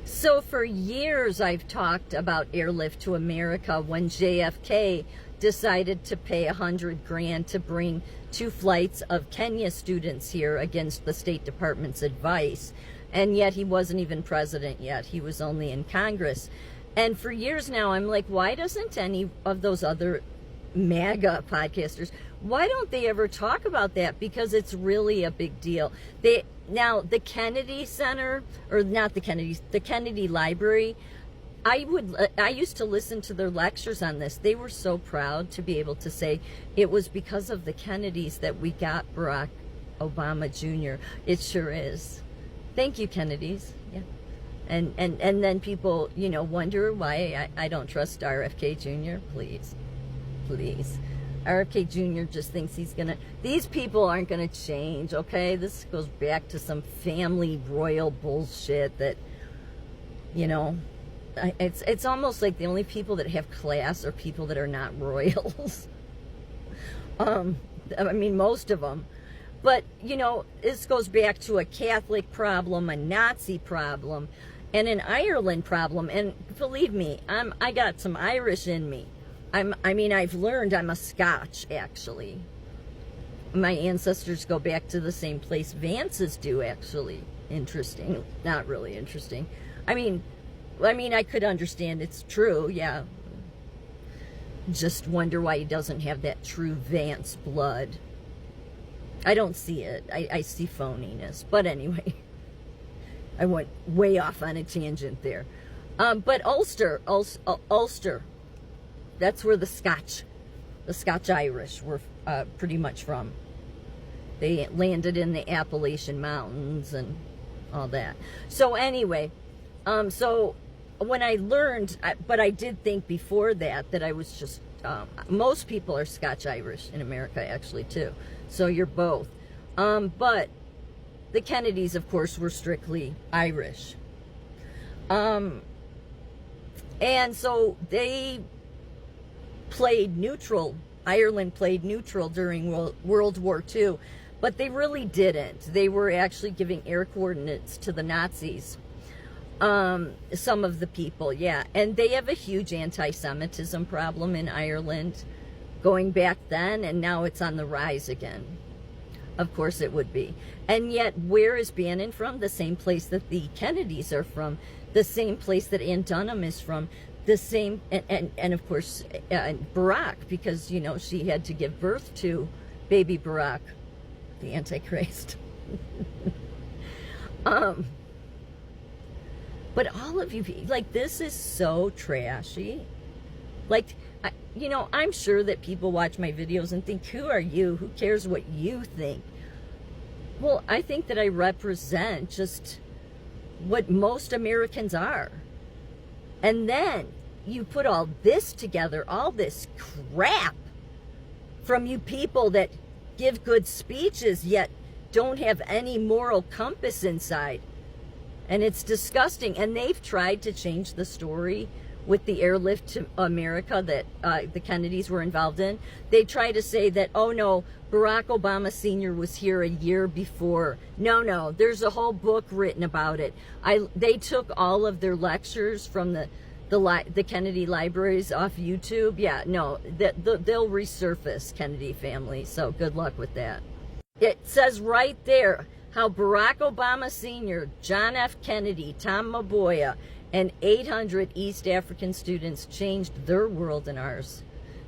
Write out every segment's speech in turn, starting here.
So for years I've talked about airlift to America when JFK decided to pay $100,000 to bring 2 flights of Kenya students here against the State Department's advice. And yet he wasn't even president yet. He was only in Congress. And for years now, I'm like, why doesn't any of those other Maga podcasters, why don't they ever talk about that? Because it's really a big deal. Now the Kennedy Center, or not the Kennedy, the Kennedy Library, I used to listen to their lectures on this. They were so proud to be able to say it was because of the Kennedys that we got Barack Obama Jr. It sure is. Thank you, Kennedys. Yeah. And then people, wonder why I don't trust RFK Jr. Please. RFK Jr. just thinks these people aren't gonna change, okay? This goes back to some family royal bullshit that, it's almost like the only people that have class are people that are not royals. I mean, most of them. But, this goes back to a Catholic problem, a Nazi problem, and an Ireland problem. And believe me, I got some Irish in me. I've learned I'm a Scotch, actually. My ancestors go back to the same place Vances do, actually. Interesting. Not really interesting. I mean, I could understand it's true, yeah. Just wonder why he doesn't have that true Vance blood. I don't see it. I see phoniness. But anyway, I went way off on a tangent there. But Ulster, that's where the Scotch Irish were pretty much from. They landed in the Appalachian Mountains and all that. So anyway, so when I learned, but I did think before that I was just, most people are Scotch Irish in America actually too. So you're both. But the Kennedys, of course, were strictly Irish. And so they played neutral. Ireland played neutral during World War II, but they really didn't. They were actually giving air coordinates to the Nazis. Some of the people, yeah. And they have a huge anti-Semitism problem in Ireland going back then, and now it's on the rise again. Of course it would be. And yet, where is Bannon from? The same place that the Kennedys are from, the same place that Ann Dunham is from, the same, and of course, Barack, because, she had to give birth to baby Barack, the Antichrist. But all of you, like, this is so trashy. Like, I'm sure that people watch my videos and think, who are you? Who cares what you think? Well, I think that I represent just what most Americans are. And then you put all this together, all this crap from you people that give good speeches yet don't have any moral compass inside. And it's disgusting. And they've tried to change the story with the airlift to America that the Kennedys were involved in. They try to say that, oh no, Barack Obama Sr. was here a year before. No, there's a whole book written about it. They took all of their lectures from the Kennedy libraries off YouTube. Yeah, no, they'll resurface, Kennedy family, so good luck with that. It says right there how Barack Obama Sr., John F. Kennedy, Tom Maboya, and 800 East African students changed their world and ours.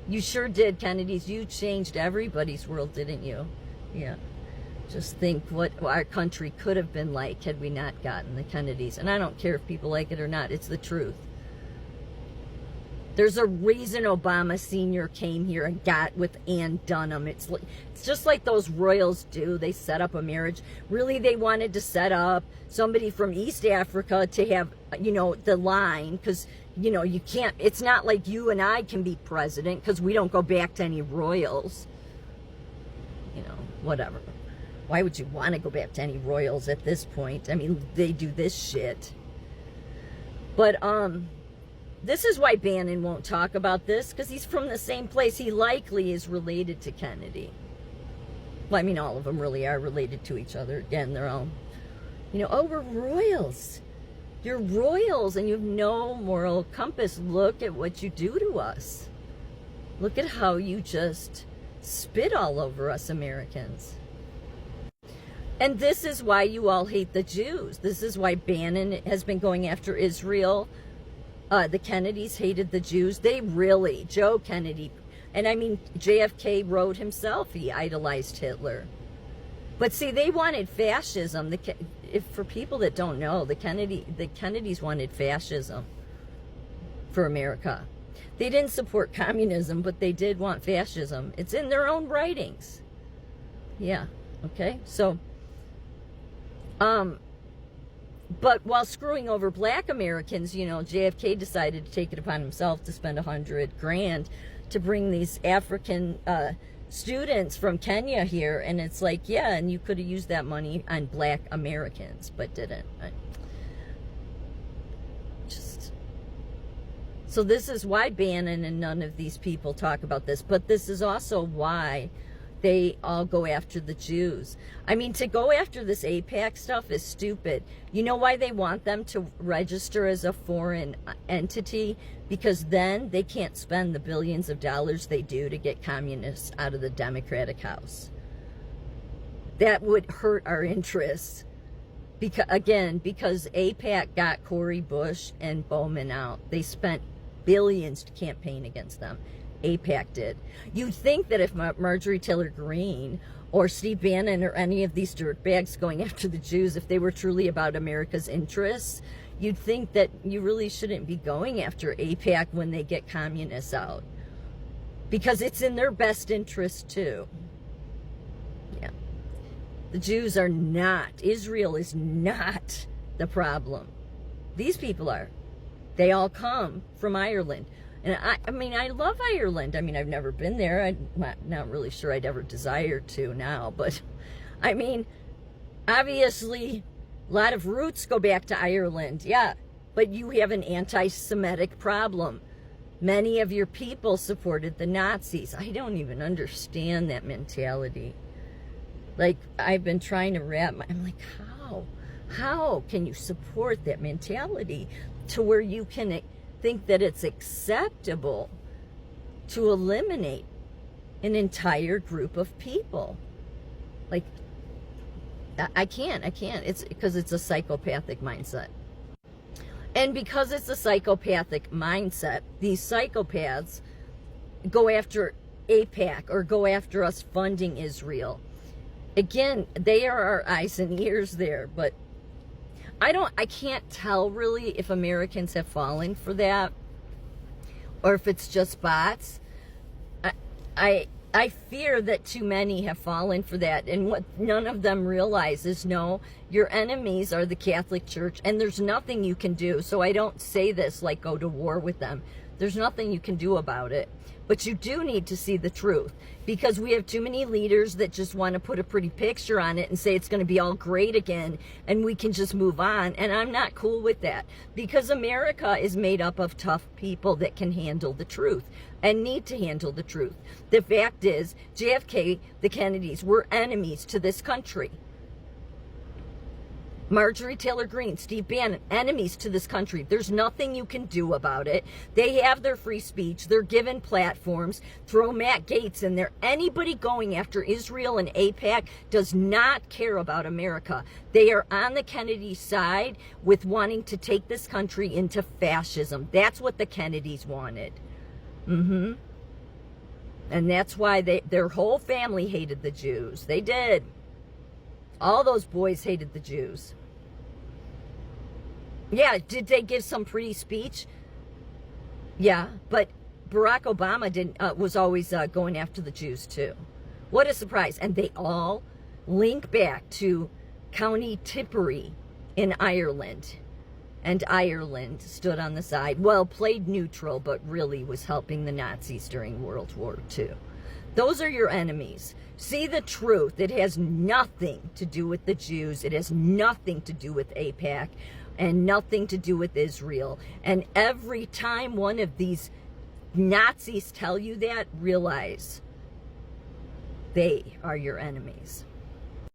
You sure did, Kennedys. You changed everybody's world, didn't you? Yeah. Just think what our country could have been like had we not gotten the Kennedys. And I don't care if people like it or not. It's the truth. There's a reason Obama Sr. came here and got with Ann Dunham. It's just like those royals do. They set up a marriage. Really, they wanted to set up somebody from East Africa to have, the line. Because, you can't, it's not like you and I can be president because we don't go back to any royals. Whatever. Why would you want to go back to any royals at this point? I mean, they do this shit. But, this is why Bannon won't talk about this, because he's from the same place. He likely is related to Kennedy. Well, I mean, all of them really are related to each other. Again, they're all, oh, we're royals. You're royals and you have no moral compass. Look at what you do to us. Look at how you just spit all over us Americans. And this is why you all hate the Jews. This is why Bannon has been going after Israel. The Kennedys hated the Jews. They really, Joe Kennedy, and I mean, JFK wrote himself, he idolized Hitler. But see, they wanted fascism. If for people that don't know, the Kennedys wanted fascism for America. They didn't support communism, but they did want fascism. It's in their own writings. Yeah, okay? So, but while screwing over black Americans, you know, JFK decided to take it upon himself to spend $100,000 to bring these African students from Kenya here. And it's like, yeah, and you could have used that money on black Americans, but didn't. So this is why Bannon and none of these people talk about this. But this is also why they all go after the Jews. I mean, to go after this AIPAC stuff is stupid. You know why they want them to register as a foreign entity? Because then they can't spend the billions of dollars they do to get communists out of the Democratic House. That would hurt our interests. Because AIPAC got Cori Bush and Bowman out. They spent billions to campaign against them. AIPAC did. You'd think that if Marjorie Taylor Greene or Steve Bannon or any of these dirtbags going after the Jews, if they were truly about America's interests, you'd think that you really shouldn't be going after AIPAC when they get communists out. Because it's in their best interest too. Yeah. The Jews are not, Israel is not the problem. These people are. They all come from Ireland. And I mean, I love Ireland. I mean, I've never been there. I'm not really sure I'd ever desire to now. But, I mean, obviously, a lot of roots go back to Ireland. Yeah, but you have an anti-Semitic problem. Many of your people supported the Nazis. I don't even understand that mentality. Like, I've been trying to I'm like, how? How can you support that mentality to where you can think that it's acceptable to eliminate an entire group of people? Like, I can't. It's because it's a psychopathic mindset. And because it's a psychopathic mindset, these psychopaths go after AIPAC or go after us funding Israel. Again, they are our eyes and ears there, but I can't tell really if Americans have fallen for that or if it's just bots. I fear that too many have fallen for that, and what none of them realize is, no, your enemies are the Catholic Church, and there's nothing you can do. So I don't say this like go to war with them. There's nothing you can do about it. But you do need to see the truth, because we have too many leaders that just want to put a pretty picture on it and say it's going to be all great again and we can just move on. And I'm not cool with that, because America is made up of tough people that can handle the truth and need to handle the truth. The fact is, JFK, the Kennedys, were enemies to this country. Marjorie Taylor Greene, Steve Bannon, enemies to this country. There's nothing you can do about it. They have their free speech. They're given platforms. Throw Matt Gaetz in there. Anybody going after Israel and AIPAC does not care about America. They are on the Kennedy side with wanting to take this country into fascism. That's what the Kennedys wanted. And that's why their whole family hated the Jews. They did. All those boys hated the Jews. Yeah, did they give some pretty speech? Yeah, but Barack Obama was always going after the Jews too. What a surprise. And they all link back to County Tipperary in Ireland. And Ireland stood on the side, well, played neutral, but really was helping the Nazis during World War II. Those are your enemies. See the truth. It has nothing to do with the Jews. It has nothing to do with AIPAC and nothing to do with Israel. And every time one of these Nazis tell you that, realize they are your enemies.